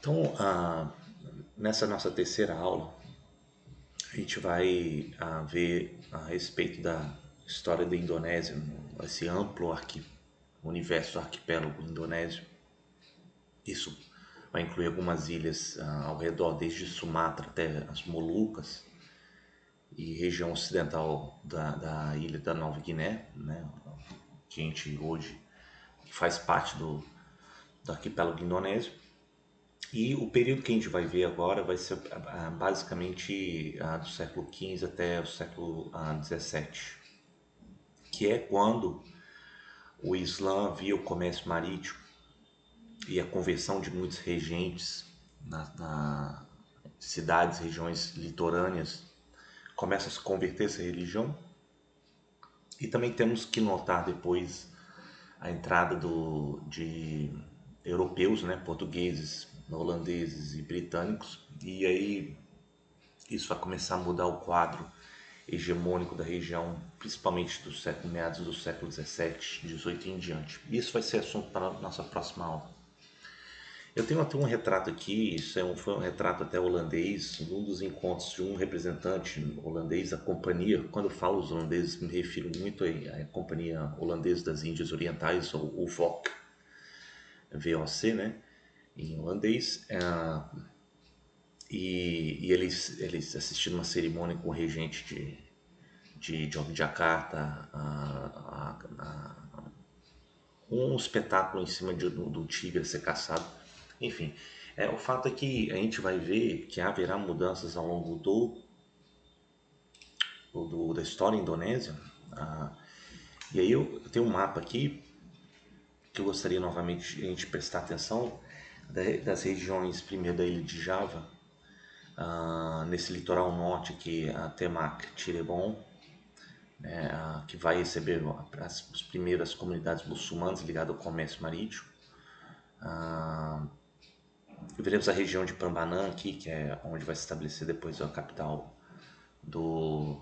Então, nessa nossa terceira aula, a gente vai ver a respeito da história da Indonésia, esse amplo universo arquipélago indonésio. Isso vai incluir algumas ilhas ao redor, desde Sumatra até as Molucas e região ocidental da ilha da Nova Guiné, né, que a gente hoje que faz parte do arquipélago indonésio. E o período que a gente vai ver agora vai ser basicamente do século XV até o século XVII, que é quando o Islã via o comércio marítimo e a conversão de muitos regentes na cidades, regiões litorâneas, começa a se converter essa religião. E também temos que notar depois a entrada de europeus, né, portugueses, holandeses e britânicos, e aí isso vai começar a mudar o quadro hegemônico da região, principalmente do século, meados do século XVII, XVIII em diante. Isso vai ser assunto para a nossa próxima aula. Eu tenho até um retrato aqui, foi um retrato até holandês, num dos encontros de um representante holandês da companhia. Quando eu falo os holandeses, me refiro muito à Companhia Holandesa das Índias Orientais, ou o VOC, VOC, né, em holandês. E eles assistindo uma cerimônia com o regente de Yogyakarta, um espetáculo em cima do tigre ser caçado. Enfim, o fato é que a gente vai ver que haverá mudanças ao longo da história indonésia. E aí eu tenho um mapa aqui que eu gostaria novamente de a gente prestar atenção das regiões, primeiro da ilha de Java, nesse litoral norte aqui, a Temak, Cirebon, né, que vai receber as primeiras comunidades muçulmanas ligadas ao comércio marítimo. Veremos a região de Prambanan aqui, que é onde vai se estabelecer depois a capital do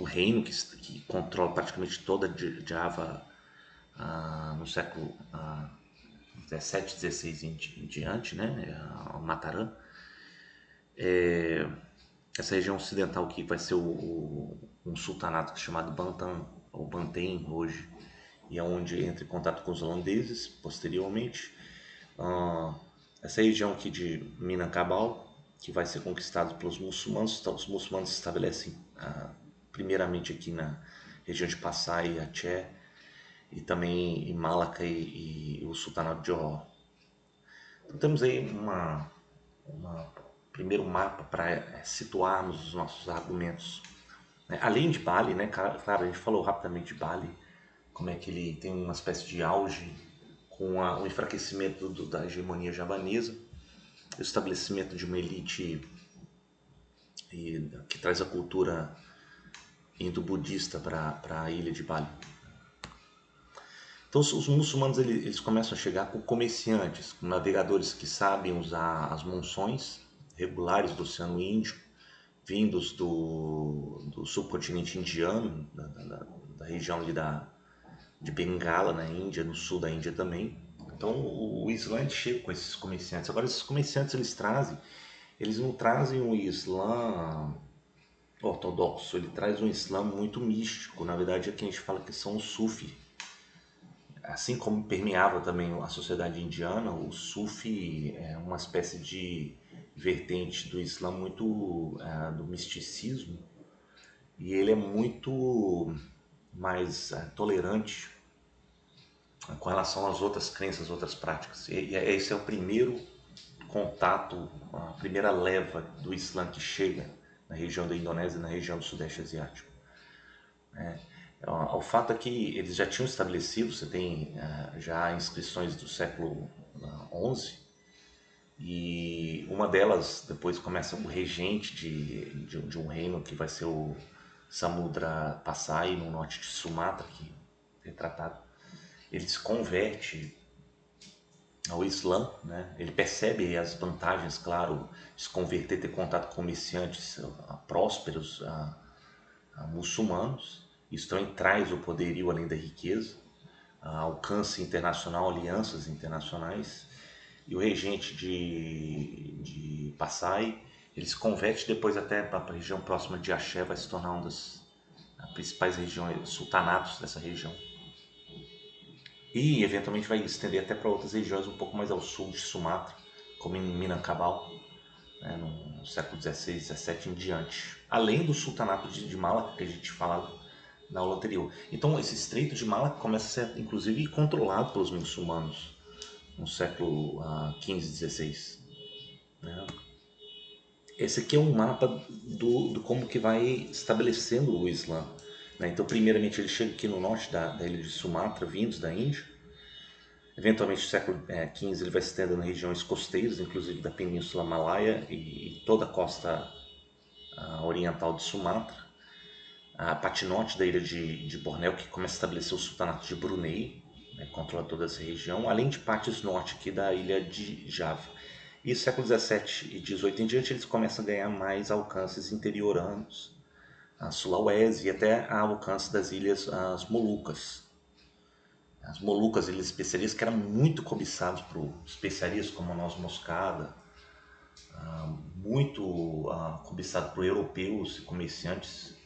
reino que controla praticamente toda Java no século XVII, XVI em diante, né, o Mataram. Essa região ocidental aqui vai ser um sultanato chamado Banten, ou Banten hoje, e é onde entra em contato com os holandeses posteriormente. Essa região aqui de Minangkabau, que vai ser conquistado pelos muçulmanos. Então, os muçulmanos se estabelecem primeiramente aqui na região de Passai e Aceh, e também em Malacca e o sultanato de Johor. Então temos aí primeiro mapa para situarmos os nossos argumentos. Além de Bali, né, claro, a gente falou rapidamente de Bali, como é que ele tem uma espécie de auge com o enfraquecimento da hegemonia javanesa, o estabelecimento de uma elite que traz a cultura indo-budista para a ilha de Bali. Então os muçulmanos eles começam a chegar com comerciantes, com navegadores que sabem usar as monções regulares do Oceano Índico, vindos do subcontinente indiano, da região ali de Bengala, na Índia, no sul da Índia também. Então o Islã chega com esses comerciantes. Agora esses comerciantes eles não trazem um Islã ortodoxo, ele traz um Islã muito místico. Na verdade, aqui a gente fala que são os Sufi. Assim como permeava também a sociedade indiana, o Sufi é uma espécie de vertente do Islã muito do misticismo, e ele é muito mais tolerante com relação às outras crenças, outras práticas. E esse é o primeiro contato, a primeira leva do Islã que chega na região da Indonésia, na região do Sudeste Asiático. O fato é que eles já tinham estabelecido, você tem já inscrições do século XI, e uma delas depois começa o regente de um reino que vai ser o Samudra Pasai, no norte de Sumatra, que é retratado. Ele se converte ao Islã, né? Ele percebe as vantagens, claro, de se converter, ter contato com comerciantes prósperos, muçulmanos. Isso também traz o poderio além da riqueza, alcance internacional, alianças internacionais. e o regente de Passai, ele se converte depois até para a região próxima de Axé, vai se tornar uma das principais regiões, sultanatos dessa região. E eventualmente vai estender até para outras regiões um pouco mais ao sul de Sumatra, como em Minangkabau, né, no século XVI, XVII em diante. Além do sultanato de Malacca, que a gente falava na aula anterior. Então, esse estreito de Malacca começa a ser, inclusive, controlado pelos muçulmanos no século XV, XVI. Né? Esse aqui é um mapa do como que vai estabelecendo o Islã. Né? Então, primeiramente, ele chega aqui no norte da ilha de Sumatra, vindos da Índia. Eventualmente, no século XV, ele vai se estendendo em regiões costeiras, inclusive da Península Malaya e toda a costa oriental de Sumatra. A parte norte da ilha de Bornéu, que começa a estabelecer o sultanato de Brunei, né, controla toda essa região, além de partes norte aqui da ilha de Java. E século XVII e XVIII em diante, eles começam a ganhar mais alcances interioranos, a Sulawesi e até a alcance das ilhas as Molucas. As Molucas, ilhas especiarias, que eram muito cobiçadas por especiarias como a noz moscada, muito cobiçado por europeus e comerciantes,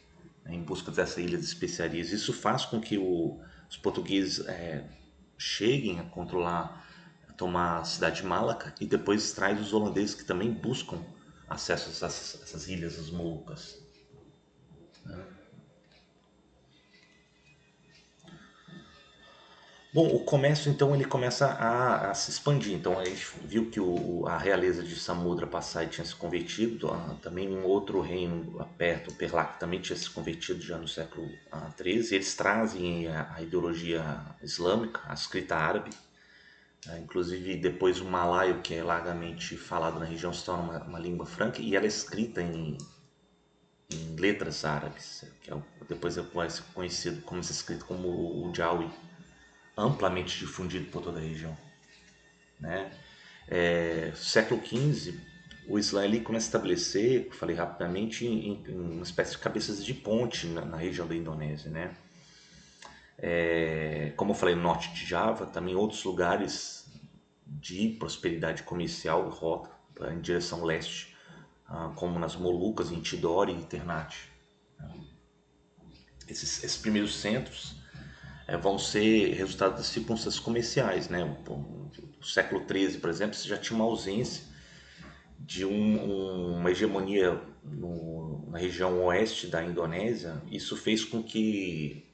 né, em busca dessas ilhas de especiarias. Isso faz com que os portugueses cheguem a controlar, a tomar a cidade de Malaca e depois traz os holandeses que também buscam acesso a essas ilhas, as Molucas. Bom, o comércio então ele começa se expandir. Então a gente viu que a realeza de Samudra Passai tinha se convertido, também um outro reino perto, o Perlac, também tinha se convertido já no século XIII. Eles trazem a ideologia islâmica, a escrita árabe, inclusive depois o malaio, que é largamente falado na região, se torna uma língua franca e ela é escrita em letras árabes, que depois vai ser conhecido como escrito como o Jawi, amplamente difundido por toda a região. Né? Século XV, o Islã ali começa a estabelecer, falei rapidamente, em uma espécie de cabeças de ponte na região da Indonésia. Né? Como eu falei, no norte de Java, também outros lugares de prosperidade comercial, rota em direção leste, como nas Molucas, em Tidore e Ternate. Esses primeiros centros vão ser resultado das circunstâncias comerciais. Né? No século XIII, por exemplo, você já tinha uma ausência de uma hegemonia na região oeste da Indonésia. Isso fez com que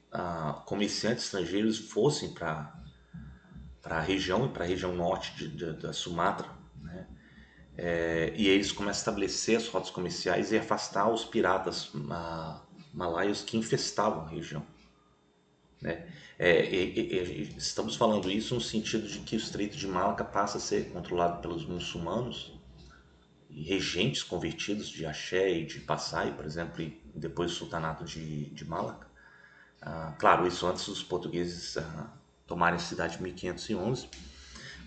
comerciantes estrangeiros fossem para a região e para a região norte da Sumatra. Né? E eles começam a estabelecer as rotas comerciais e afastar os piratas malaios que infestavam a região. Né? Estamos falando isso no sentido de que o Estreito de Malaca passa a ser controlado pelos muçulmanos e regentes convertidos de Axé e de Passai, por exemplo, e depois o sultanato de Malaca. Claro, isso antes dos portugueses tomarem a cidade em 1511,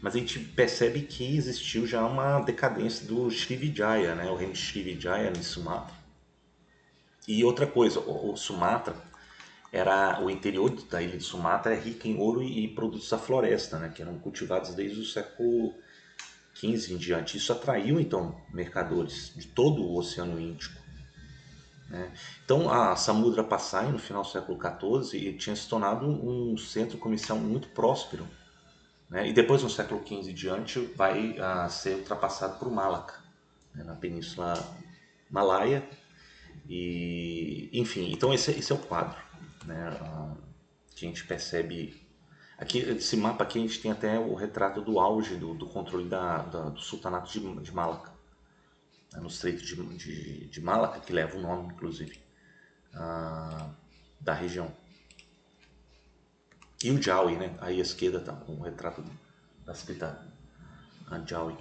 mas a gente percebe que existiu já uma decadência do Srivijaya, né? O reino de Srivijaya em Sumatra. E outra coisa, o Sumatra o interior da ilha de Sumatra é rica em ouro e produtos da floresta, né, que eram cultivados desde o século XV em diante. Isso atraiu então mercadores de todo o Oceano Índico. Né? Então a Samudra Passai no final do século XIV tinha se tornado um centro comercial muito próspero. Né? E depois no século XV em diante vai ser ultrapassado por Malacca, né, na Península Malaia. E, enfim, então esse é o quadro, né, que a gente percebe. Aqui, esse mapa aqui a gente tem até o retrato do auge do controle do sultanato de Malaca, né, no estreito de Malaca, que leva o nome, inclusive, da região. E o Jawi, né, aí à esquerda está o retrato da escrita Jawi.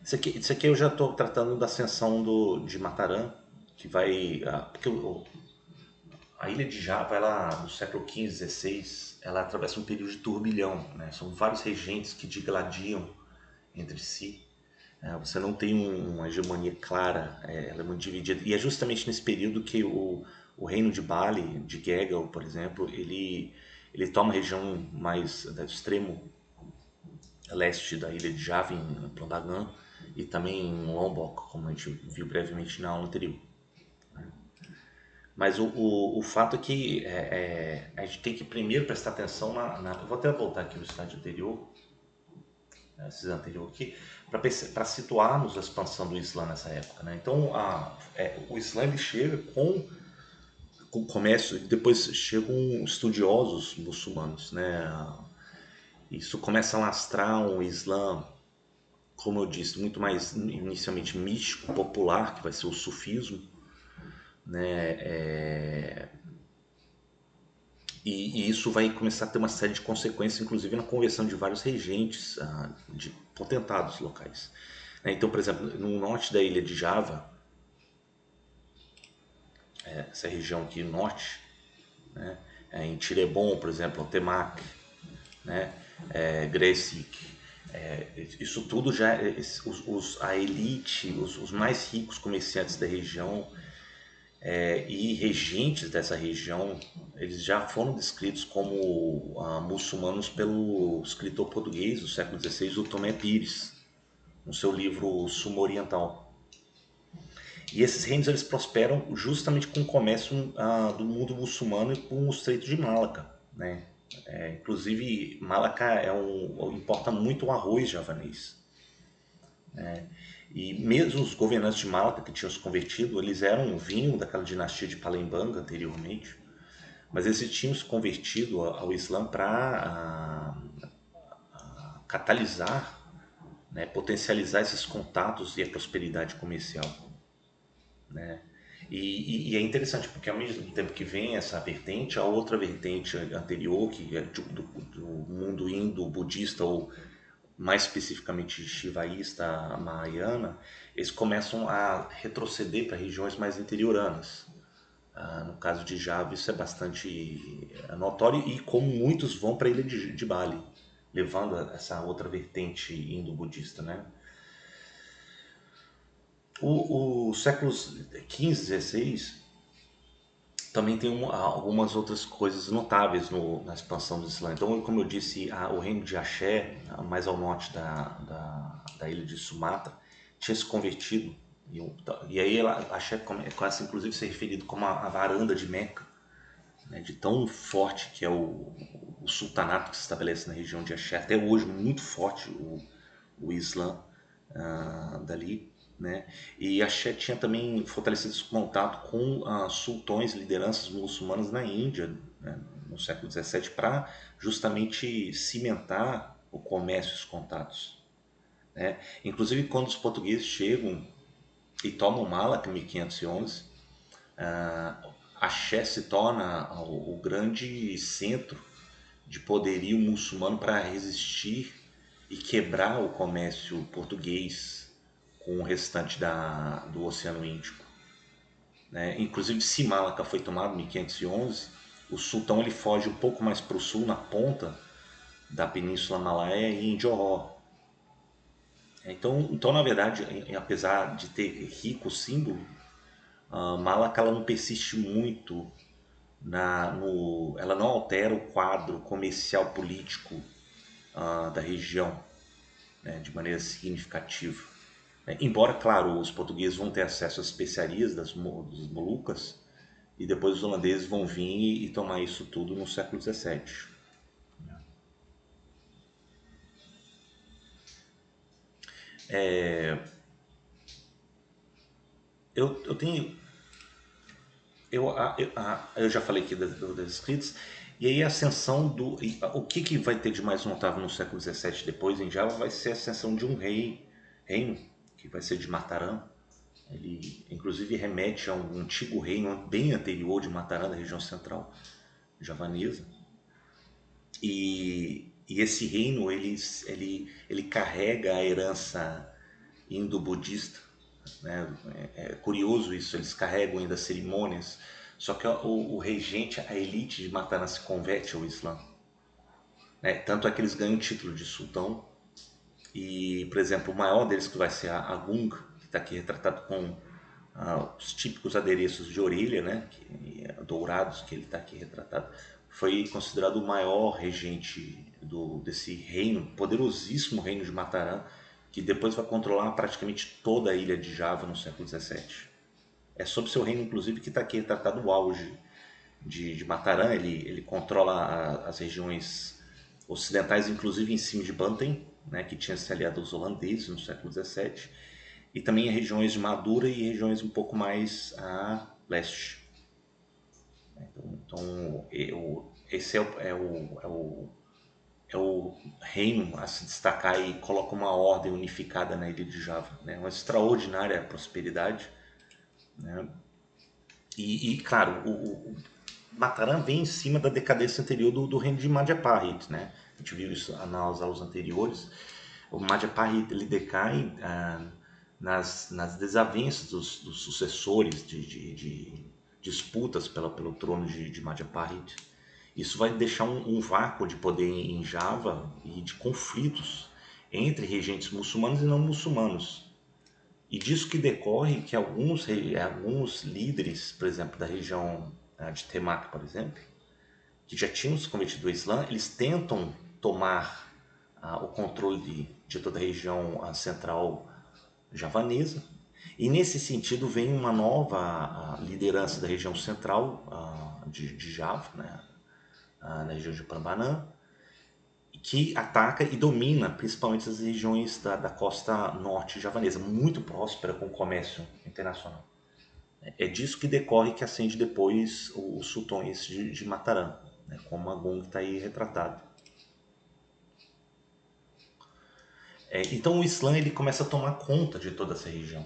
Isso aqui eu já estou tratando da ascensão de Mataram, que vai. Porque a ilha de Java, ela, no século XV, XVI, ela atravessa um período de turbilhão. Né? São vários regentes que digladiam entre si. Você não tem uma hegemonia clara, ela é muito dividida. E é justamente nesse período que o reino de Bali, de Gegel, por exemplo, ele toma a região mais do extremo a leste da ilha de Java, em Plandagan, e também em Lombok, como a gente viu brevemente na aula anterior. Mas o fato é que a gente tem que primeiro prestar atenção eu vou até voltar aqui no slide anterior, esses anterior aqui, para situarmos a expansão do Islã nessa época. Né? Então, o Islã ele chega com o comércio, depois chegam estudiosos muçulmanos. Né? Isso começa a lastrar um Islã, como eu disse, muito mais inicialmente místico, popular, que vai ser o sufismo, né? E isso vai começar a ter uma série de consequências, inclusive na conversão de vários regentes, de potentados locais. Né? Então, por exemplo, no norte da ilha de Java, essa região aqui norte, né? Em Cirebon, por exemplo, Temac, né? Gresik, isso tudo já, a elite, os mais ricos comerciantes da região e regentes dessa região, eles já foram descritos como muçulmanos pelo escritor português do século XVI, o Tomé Pires, no seu livro Sumo Oriental. E esses reinos eles prosperam justamente com o comércio do mundo muçulmano e com o Estreito de Malaca, né? Inclusive, Malaca importa muito o arroz javanês. E mesmo os governantes de Malaca que tinham se convertido, eles vinham daquela dinastia de Palembang anteriormente, mas eles tinham se convertido ao Islã para catalisar, né, potencializar esses contatos e a prosperidade comercial. Né? E é interessante porque ao mesmo tempo que vem essa vertente, a outra vertente anterior, que é do mundo indo-budista ou mais especificamente shivaísta, mahayana, eles começam a retroceder para regiões mais interioranas. No caso de Java, isso é bastante notório e como muitos vão para a ilha de Bali, levando essa outra vertente indo-budista. Né? Os séculos XV, XVI também tem algumas outras coisas notáveis na expansão do Islã. Então, como eu disse, o reino de Axé, mais ao norte da ilha de Sumatra, tinha se convertido. E aí Axé começa inclusive a ser referido como a varanda de Meca, né, de tão forte que é o sultanato que se estabelece na região de Axé. Até hoje, muito forte o Islã dali. Né? E Axé tinha também fortalecido esse contato com sultões, lideranças muçulmanas na Índia, né, no século XVII, para justamente cimentar o comércio e os contatos. Né? Inclusive, quando os portugueses chegam e tomam Malaca em 1511, Axé se torna o grande centro de poderio muçulmano para resistir e quebrar o comércio português com o restante do Oceano Índico. Né? Inclusive, se Malaca foi tomado em 1511, o sultão ele foge um pouco mais para o sul, na ponta da Península Malaya e em Johor. Então, na verdade, apesar de ter rico símbolo, Malaca ela não persiste muito, ela não altera o quadro comercial político da região, né, de maneira significativa. Embora, claro, os portugueses vão ter acesso às especiarias das Molucas e depois os holandeses vão vir e tomar isso tudo no século XVII. Eu tenho. Eu já falei aqui das escritas, e aí a ascensão o que vai ter de mais notável no século XVII depois em Java vai ser a ascensão de um reino, que vai ser de Mataram. Ele inclusive remete a um antigo reino bem anterior de Mataram, da região central javanesa. E esse reino ele carrega a herança indo-budista. Né? É curioso isso, eles carregam ainda cerimônias, só que o regente, a elite de Mataram se converte ao Islã. Né? Tanto é que eles ganham o título de sultão. E, por exemplo, o maior deles, que vai ser a Agung, que está aqui retratado com os típicos adereços de orelha, né, dourados, que ele está aqui retratado, foi considerado o maior regente desse reino, poderosíssimo reino de Mataram, que depois vai controlar praticamente toda a ilha de Java no século XVII. É sob seu reino, inclusive, que está aqui retratado o auge de Mataram. Ele controla as regiões ocidentais, inclusive em cima de Banten, né, que tinha se aliado aos holandeses no século XVII, e também regiões de Madura e regiões um pouco mais a leste. Então esse é o reino a se destacar e coloca uma ordem unificada na ilha de Java, né? Uma extraordinária prosperidade, né? Claro, o Mataram vem em cima da decadência anterior do reino de Madhya-Pradesh, né? A gente viu isso nas aulas anteriores. O Madhya-Pradesh ele decai nas desavenças dos sucessores de disputas pelo trono de Madhya-Pradesh. Isso vai deixar um vácuo de poder em Java e de conflitos entre regentes muçulmanos e não muçulmanos. E disso que decorre que alguns líderes, por exemplo, da região de Temak, por exemplo, que já tinham se convertido ao Islã, eles tentam tomar o controle de toda a região central javanesa. E nesse sentido vem uma nova liderança da região central de Java, né, na região de Prambanan, que ataca e domina principalmente as regiões da costa norte javanesa, muito próspera com o comércio internacional. É disso que decorre que acende depois os sultões de Mataram, né, como Agung está aí retratado. Então o Islã ele começa a tomar conta de toda essa região,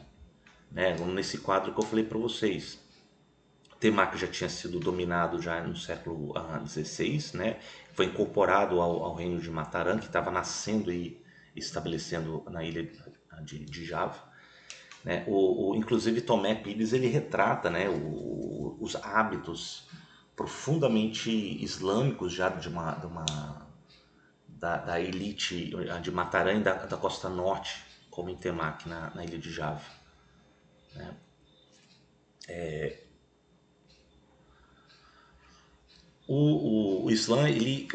né? Nesse quadro que eu falei para vocês, Temak já tinha sido dominado já no século XVI, né? Foi incorporado ao reino de Mataram, que estava nascendo e estabelecendo na ilha de Java, né? Inclusive Tomé Pires ele retrata, né, os hábitos profundamente islâmicos já da elite de Mataram e da costa norte, como em Temak, na ilha de Java, né? O Islã, ele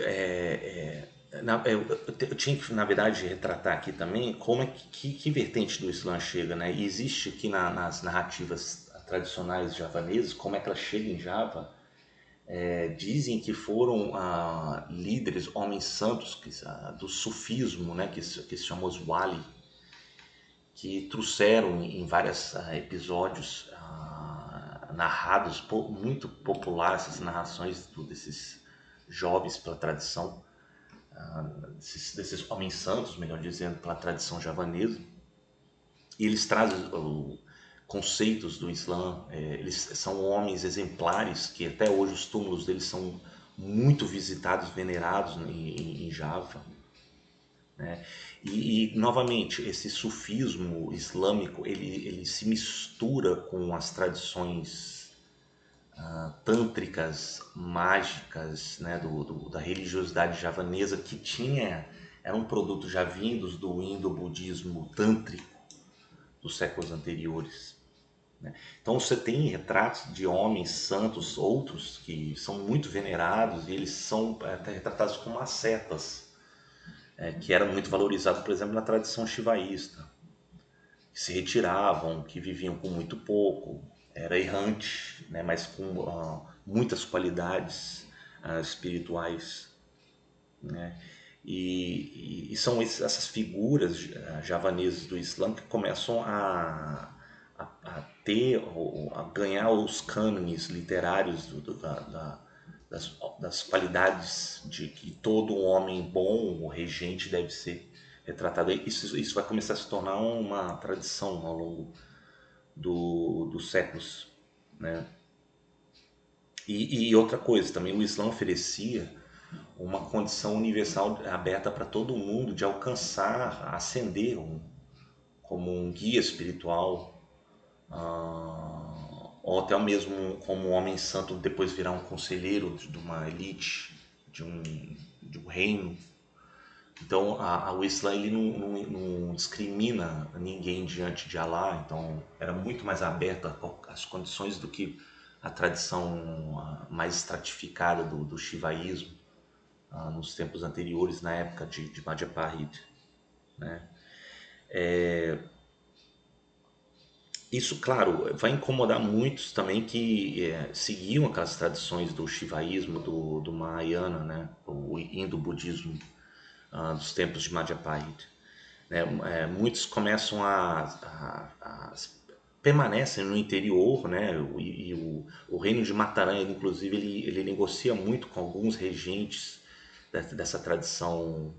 eu tinha que, na verdade, retratar aqui também como é que vertente do Islã chega, né? E existe aqui nas narrativas tradicionais javanesas, como é que ela chega em Java. Dizem que foram líderes, homens santos do sufismo, né? que se chama os Wali, que trouxeram em vários episódios narrados, muito populares essas narrações desses jovens pela tradição, desses homens santos, melhor dizendo, pela tradição javanesa. E eles trazem conceitos do Islã, eles são homens exemplares que até hoje os túmulos deles são muito visitados, venerados em Java, né? Novamente, esse sufismo islâmico ele se mistura com as tradições tântricas, mágicas, né, da religiosidade javanesa, que era um produto já vindos do indo-budismo tântrico dos séculos anteriores, né? Então você tem retratos de homens santos, outros que são muito venerados, e eles são até retratados como ascetas, que era muito valorizado, por exemplo, na tradição shivaísta, que se retiravam, que viviam com muito pouco, era errante, né, mas com muitas qualidades espirituais, né? E são essas figuras javanesas do Islã que começam a ganhar os cânones literários das qualidades de que todo homem bom, o regente, deve ser retratado. Isso vai começar a se tornar uma tradição ao longo dos séculos, né? E outra coisa também, o Islã oferecia uma condição universal aberta para todo mundo de alcançar, ascender como um guia espiritual, ou até mesmo como um homem santo depois virar um conselheiro de uma elite, de um reino. Então o Islã ele não discrimina ninguém diante de Allah, então era muito mais aberto às condições do que a tradição mais estratificada do shivaísmo, nos tempos anteriores, na época de Majapahit, né? Isso, claro, vai incomodar muitos também que seguiam aquelas tradições do shivaísmo, do Mahayana, né? O indo-budismo dos tempos de Madhyapahita, né? Muitos começam a permanecem no interior, né? O reino de Mataran, inclusive, ele negocia muito com alguns regentes dessa tradição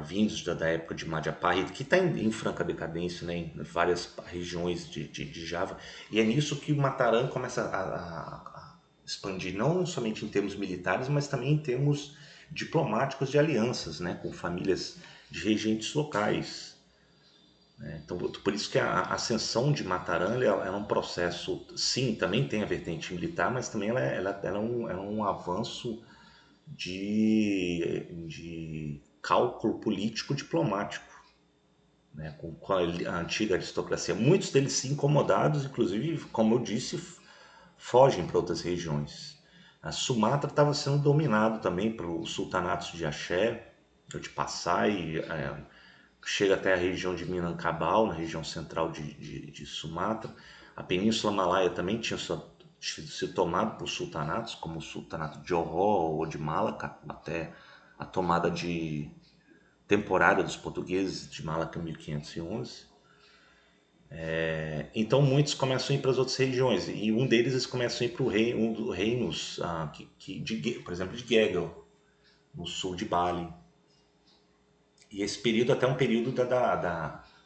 vindos da época de Madhyapahita, que está em franca decadência, né, em várias regiões de Java. E é nisso que o Mataram começa a expandir, não somente em termos militares, mas também em termos diplomáticos de alianças, né, com famílias de regentes locais. Então, por isso que a ascensão de Mataram ela é um processo, sim, também tem a vertente militar, mas também ela é um avanço de cálculo político diplomático, né, com a antiga aristocracia. Muitos deles se incomodados, inclusive, como eu disse, fogem para outras regiões. A Sumatra estava sendo dominado também pelos sultanatos de Axé, de Passai, chega até a região de Minangkabau, na região central de Sumatra. A Península Malaia também tinha sido tomada por sultanatos, como o sultanato de Johor ou de Malaca, até a tomada de temporária dos portugueses de Malaca em 1511. Então muitos começam a ir para as outras regiões, e um deles eles começam a ir para um dos reinos, por exemplo, de Gegel, no sul de Bali. E esse período até um período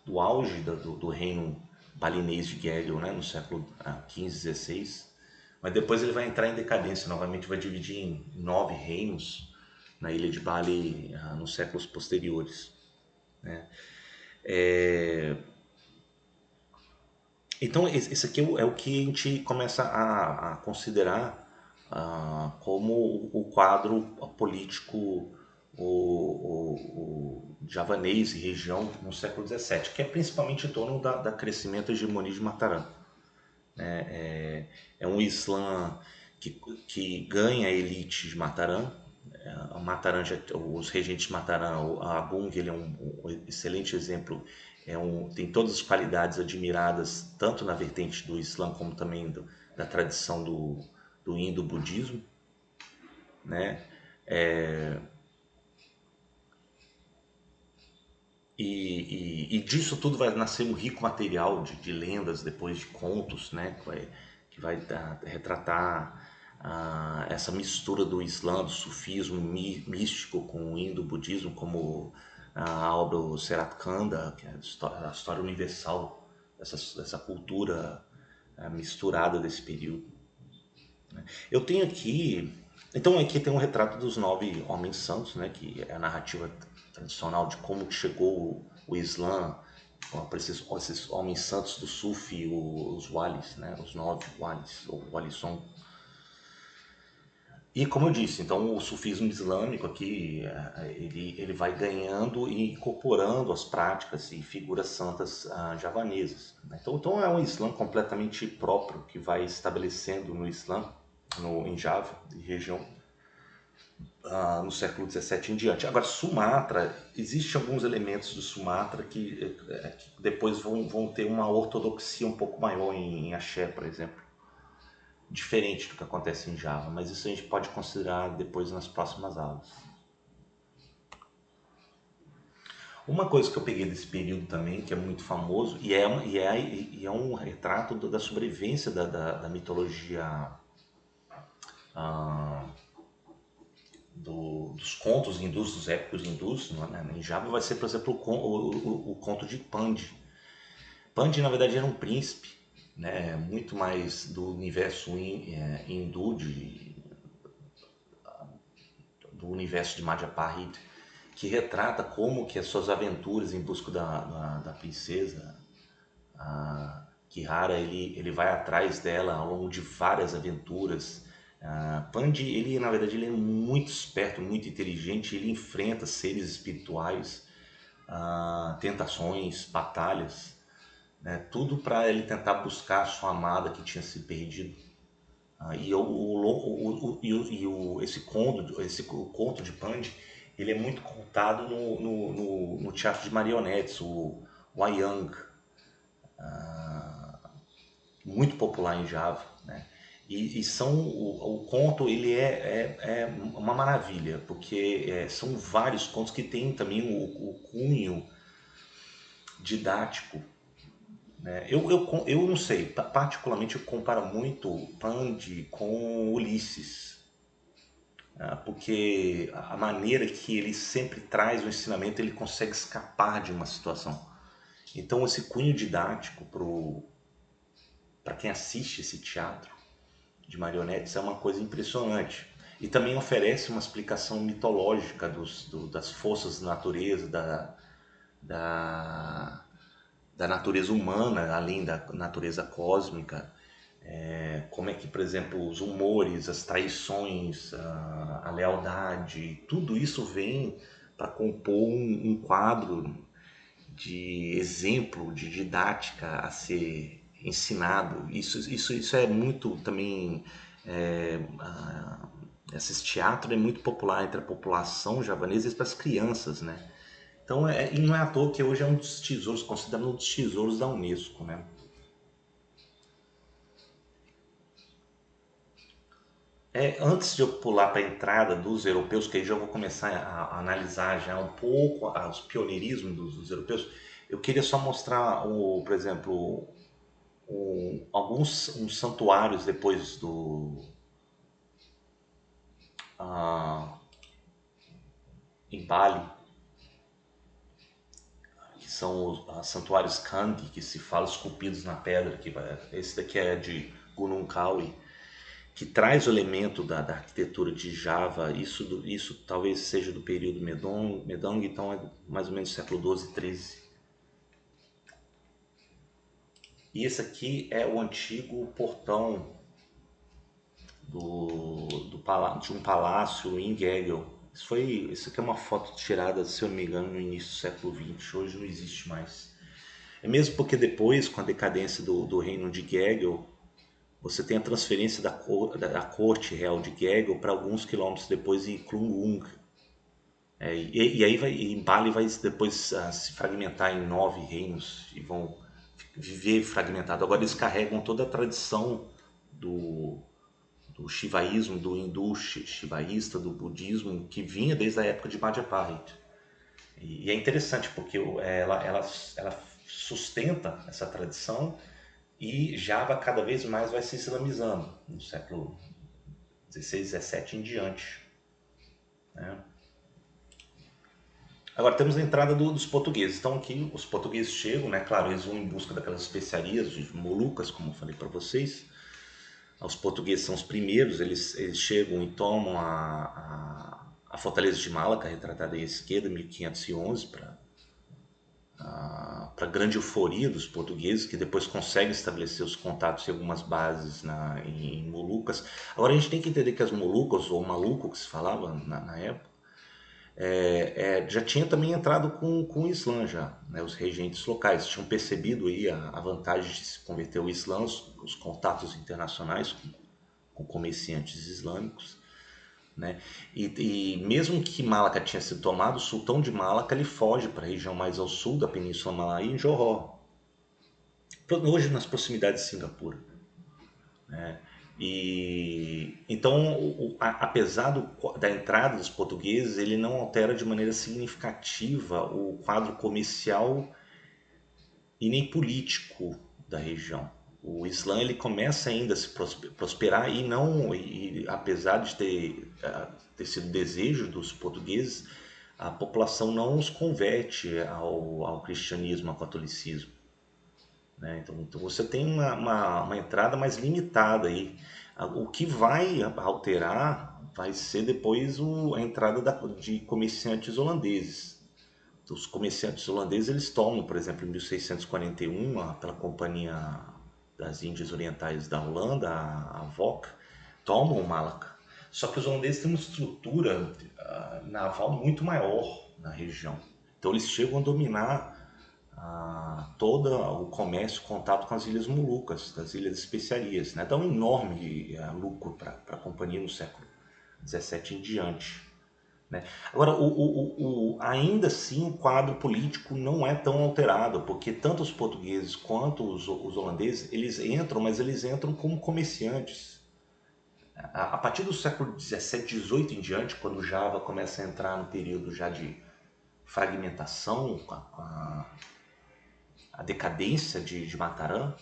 do auge do reino balinês de Gegel, né, no século XV, XVI. Mas depois ele vai entrar em decadência, novamente vai dividir em 9 reinos na ilha de Bali nos séculos posteriores. Então esse aqui é o que a gente começa a considerar como o quadro político o javanês e região no século XVII, que é principalmente em torno da crescimento e hegemonia de Mataram. É um Islã que ganha a elite de Mataram. Mataram os regentes de Mataram, a Agung, ele é um excelente exemplo. Tem todas as qualidades admiradas, tanto na vertente do Islã, como também da tradição do indo-budismo, né? E disso tudo vai nascer um rico material de lendas, depois de contos, né? Que vai retratar essa mistura do Islã, do sufismo místico com o indo-budismo, como a obra do Serat Khanda, que é a história universal dessa cultura misturada desse período. Eu tenho aqui. Então aqui tem um retrato dos 9 homens santos, né? Que é a narrativa tradicional de como chegou o Islã para esses homens santos do Sufi, os Walis, né? Os 9 Walis, ou Walisson. E como eu disse, então o sufismo islâmico aqui, ele vai ganhando e incorporando as práticas e figuras santas javanesas, né? Então é um Islã completamente próprio que vai estabelecendo no Islã, em Java e região, no século XVII em diante. Agora, Sumatra, existem alguns elementos de Sumatra que depois vão ter uma ortodoxia um pouco maior em Axé, por exemplo, diferente do que acontece em Java, mas isso a gente pode considerar depois nas próximas aulas. Uma coisa que eu peguei desse período também, que é muito famoso, e é um retrato da sobrevivência da mitologia, dos contos hindus, dos épicos hindus, né, em Java, vai ser, por exemplo, o conto de Pandi. Pandi, na verdade, era um príncipe, né, muito mais do universo hindu, do universo de Madhyapahita, que retrata como que as suas aventuras em busca da princesa Kihara, ele vai atrás dela ao longo de várias aventuras. Pandi, ele na verdade ele é muito esperto, muito inteligente, ele enfrenta seres espirituais, tentações, batalhas, né? Tudo para ele tentar buscar a sua amada que tinha se perdido. esse conto de Pandi, ele é muito contado no teatro de marionetes, o wayang, muito popular em Java, né? O conto ele é uma maravilha, porque são vários contos que tem também o cunho didático, né? Eu não sei, particularmente eu comparo muito Pandi com Ulisses, porque a maneira que ele sempre traz o ensinamento, ele consegue escapar de uma situação. Então esse cunho didático para quem assiste esse teatro de marionetes é uma coisa impressionante. E também oferece uma explicação mitológica das forças da natureza, da, da natureza humana, além da natureza cósmica. Como é que, por exemplo, os humores, as traições, a lealdade, tudo isso vem para compor um quadro de exemplo, de didática a ser ensinado. Isso é muito também. É, Esse teatro é muito popular entre a população javanesa e para as crianças, né? Então, e não é à toa que hoje é um dos tesouros, considerado um dos tesouros da Unesco, né? Antes de eu pular para a entrada dos europeus, que aí já vou começar a analisar já um pouco os pioneirismos dos europeus, eu queria só mostrar, por exemplo, alguns uns santuários depois ah, em Bali, que são os santuários Kandy, que se fala esculpidos na pedra, esse daqui é de Gunung Kawi, que traz o elemento da arquitetura de Java. Isso talvez seja do período Medong, então é mais ou menos século 12, 13. E esse aqui é o antigo portão de um palácio em Gagel. Isso aqui é uma foto tirada, se eu não me engano, no início do século XX. Hoje não existe mais. É mesmo porque depois, com a decadência do reino de Gagel, você tem a transferência da corte real de Gagel para alguns quilômetros depois em Klungung. E aí Bali vai depois se fragmentar em 9 reinos e vão viver fragmentado. Agora eles carregam toda a tradição do, do shivaísmo, do hindu shivaísta, do budismo, que vinha desde a época de Madhya-Praga. E é interessante porque ela sustenta essa tradição e Java cada vez mais vai se islamizando no século 16, 17 em diante, né? Agora temos a entrada dos portugueses. Então aqui os portugueses chegam, né? Claro, eles vão em busca daquelas especiarias, de molucas, como eu falei para vocês. Os portugueses são os primeiros, eles chegam e tomam a fortaleza de Malaca, retratada à esquerda, 1511, para grande euforia dos portugueses, que depois conseguem estabelecer os contatos em algumas bases em Molucas. Agora a gente tem que entender que as Molucas, ou Maluco que se falava na época, já tinha também entrado com o Islã já, né? Os regentes locais tinham percebido aí a vantagem de se converter ao Islã, os contatos internacionais com comerciantes islâmicos, né? E mesmo que Malaca tinha sido tomado, o sultão de Malaca ele foge para a região mais ao sul da Península Malaya, em Johor, hoje nas proximidades de Singapura. E então, apesar da entrada dos portugueses, ele não altera de maneira significativa o quadro comercial e nem político da região. O Islã ele começa ainda a se prosperar e não, apesar de ter sido desejo dos portugueses, a população não os converte ao cristianismo, ao catolicismo, né? Então você tem uma entrada mais limitada aí. O que vai alterar vai ser depois a entrada de comerciantes holandeses. Os comerciantes holandeses eles tomam, por exemplo, em 1641, pela Companhia das Índias Orientais da Holanda, a VOC, tomam Malaca. Só que os holandeses têm uma estrutura naval muito maior na região. Então eles chegam a dominar todo o comércio, contato com as Ilhas Molucas, das Ilhas Especiarias, né? Dá um enorme lucro para a companhia no século XVII em diante. Né? Agora, ainda assim, o quadro político não é tão alterado, porque tanto os portugueses quanto os holandeses, eles entram, mas eles entram como comerciantes. A partir do século XVII, XVIII em diante, quando Java começa a entrar no período já de fragmentação, com a decadência de Mataram,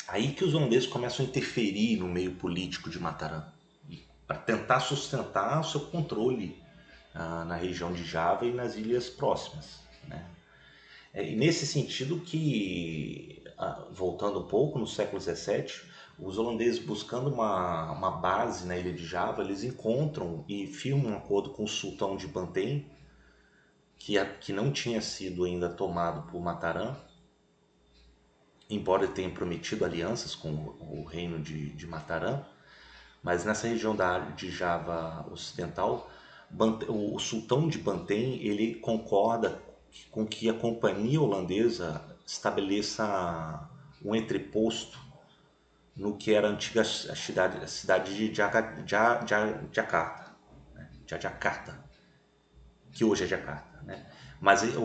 aí que os holandeses começam a interferir no meio político de Mataram, para tentar sustentar o seu controle na região de Java e nas ilhas próximas. Né? E nesse sentido que, voltando um pouco, no século XVII, os holandeses buscando uma base na ilha de Java, eles encontram e firmam um acordo com o sultão de Bantein, que não tinha sido ainda tomado por Mataram, embora ele tenha prometido alianças com o reino de Mataram, mas nessa região de Java Ocidental, o sultão de Bantein ele concorda com que a companhia holandesa estabeleça um entreposto no que era a antiga cidade de Jakarta, né? Jakarta, que hoje é Jakarta. Né? Mas ele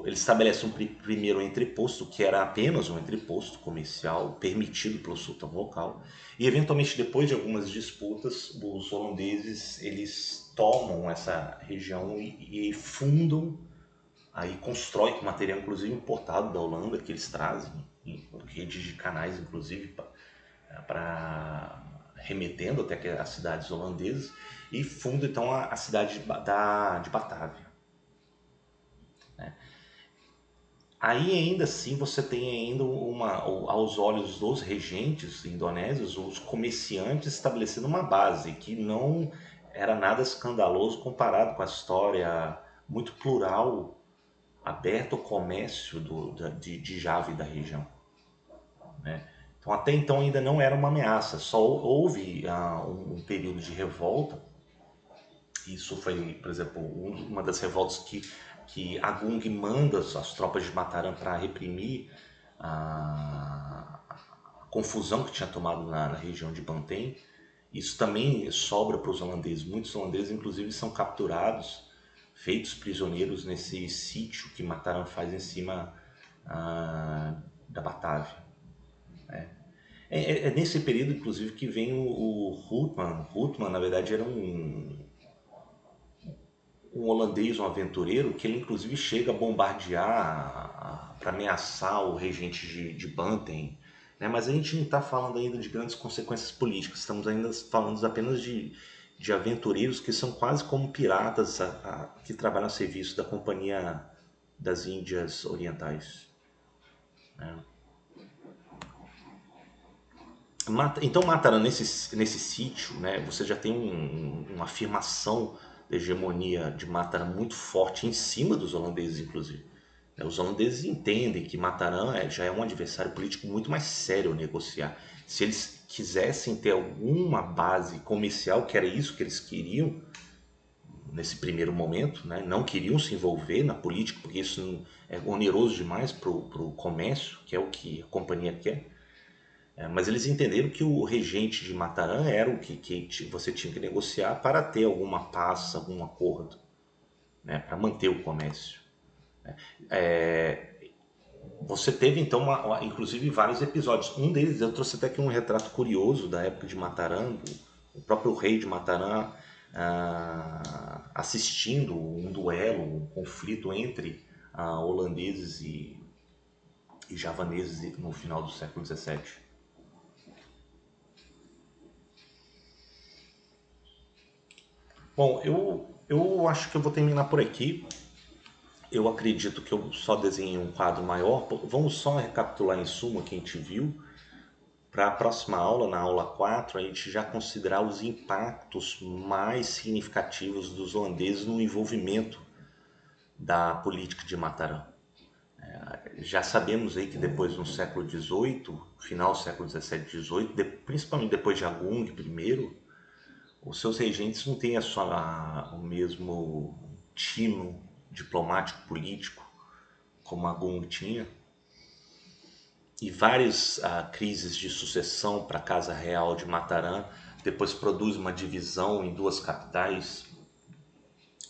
estabelece um primeiro entreposto, que era apenas um entreposto comercial permitido pelo sultão local. E eventualmente, depois de algumas disputas, os holandeses eles tomam essa região e fundam, aí constroem com material inclusive importado da Holanda, que eles trazem, redes de canais inclusive para remetendo até as cidades holandesas, e fundam então a cidade de Batávia. Aí ainda assim você tem ainda aos olhos dos regentes indonésios, os comerciantes estabelecendo uma base que não era nada escandaloso comparado com a história muito plural, aberta ao comércio de Java e da região. Né? Então até então ainda não era uma ameaça, só houve um período de revolta. Isso foi, por exemplo, uma das revoltas que Agung manda as tropas de Mataram para reprimir a confusão que tinha tomado na região de Bantein. Isso também sobra para os holandeses. Muitos holandeses, inclusive, são capturados, feitos prisioneiros nesse sítio que Mataram faz em cima da Batávia. É nesse período, inclusive, que vem o Houtman. Houtman, na verdade, era um holandês, um aventureiro, que ele inclusive chega a bombardear, para ameaçar o regente de Banten. Né? Mas a gente não está falando ainda de grandes consequências políticas, estamos ainda falando apenas de aventureiros que são quase como piratas que trabalham a serviço da Companhia das Índias Orientais. Né? Então Mataram, nesse sítio, né, você já tem uma afirmação da hegemonia de Mataram muito forte em cima dos holandeses, inclusive. Os holandeses entendem que Mataram já é um adversário político muito mais sério a negociar. Se eles quisessem ter alguma base comercial, que era isso que eles queriam nesse primeiro momento, né, não queriam se envolver na política, porque isso é oneroso demais para o comércio, que é o que a companhia quer. Mas eles entenderam que o regente de Mataram era o que você tinha que negociar para ter alguma paz, algum acordo, né, para manter o comércio. Você teve então, inclusive, vários episódios. Um deles, eu trouxe até aqui um retrato curioso da época de Mataram, o próprio rei de Mataram assistindo um duelo, um conflito entre holandeses e javaneses no final do século XVII. Bom, eu acho que eu vou terminar por aqui. Eu acredito que eu só desenhei um quadro maior. Vamos só recapitular em suma o que a gente viu. Para a próxima aula, na aula 4, a gente já considerar os impactos mais significativos dos holandeses no envolvimento da política de Mataram. Já sabemos aí que depois, no século XVIII, final do século XVII, XVIII, principalmente depois de Agung I, os seus regentes não têm o mesmo tino diplomático político como a Gung tinha, e várias crises de sucessão para a Casa Real de Mataram. Depois produz uma divisão em duas capitais.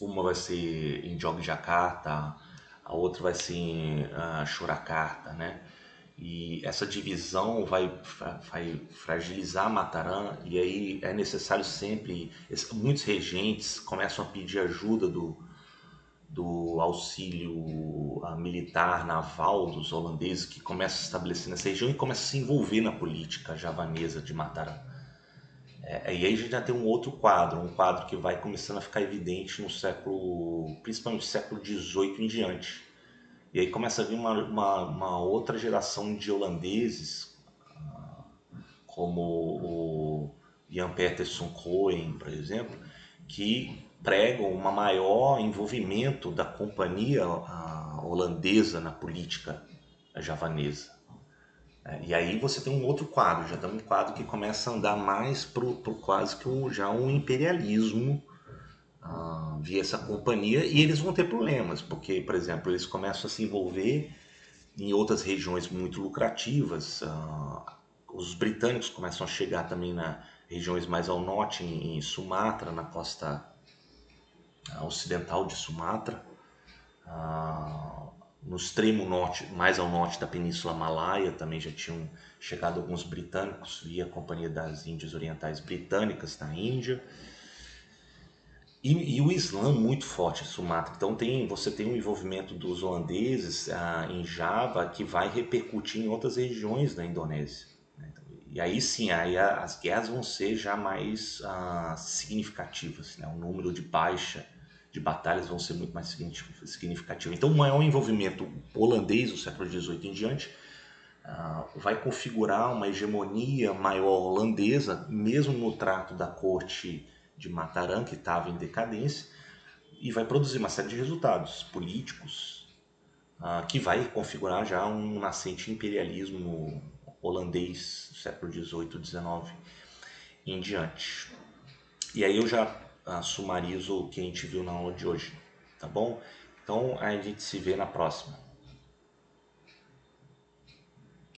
Uma vai ser em Jogjakarta, a outra vai ser em Surakarta, né? E essa divisão vai fragilizar Mataram, e aí é necessário sempre. Muitos regentes começam a pedir ajuda do auxílio militar, naval dos holandeses, que começa a se estabelecer nessa região e começa a se envolver na política javanesa de Mataram. E aí a gente já tem um outro quadro, um quadro que vai começando a ficar evidente no século, principalmente século XVIII em diante. E aí começa a vir uma outra geração de holandeses, como o Jan Peterson Cohen, por exemplo, que pregam um maior envolvimento da companhia holandesa na política javanesa. E aí você tem um outro quadro, já tem um quadro que começa a andar mais pro quase que já um imperialismo via essa companhia, e eles vão ter problemas, porque, por exemplo, eles começam a se envolver em outras regiões muito lucrativas. Os britânicos começam a chegar também nas regiões mais ao norte, em Sumatra, na costa ocidental de Sumatra, no extremo norte, mais ao norte da Península Malaia, também já tinham chegado alguns britânicos via a Companhia das Índias Orientais Britânicas na Índia. E o Islã muito forte em Sumatra. Então você tem um envolvimento dos holandeses em Java que vai repercutir em outras regiões da Indonésia. Né? E aí sim, aí as guerras vão ser já mais significativas. Né? O número de batalhas vão ser muito mais significativo. Então o maior envolvimento holandês do século XVIII em diante vai configurar uma hegemonia maior holandesa, mesmo no trato da corte de Mataram, que estava em decadência, e vai produzir uma série de resultados políticos que vai configurar já um nascente imperialismo holandês do século XVIII, XIX em diante. E aí eu já sumarizo o que a gente viu na aula de hoje, tá bom? Então a gente se vê na próxima.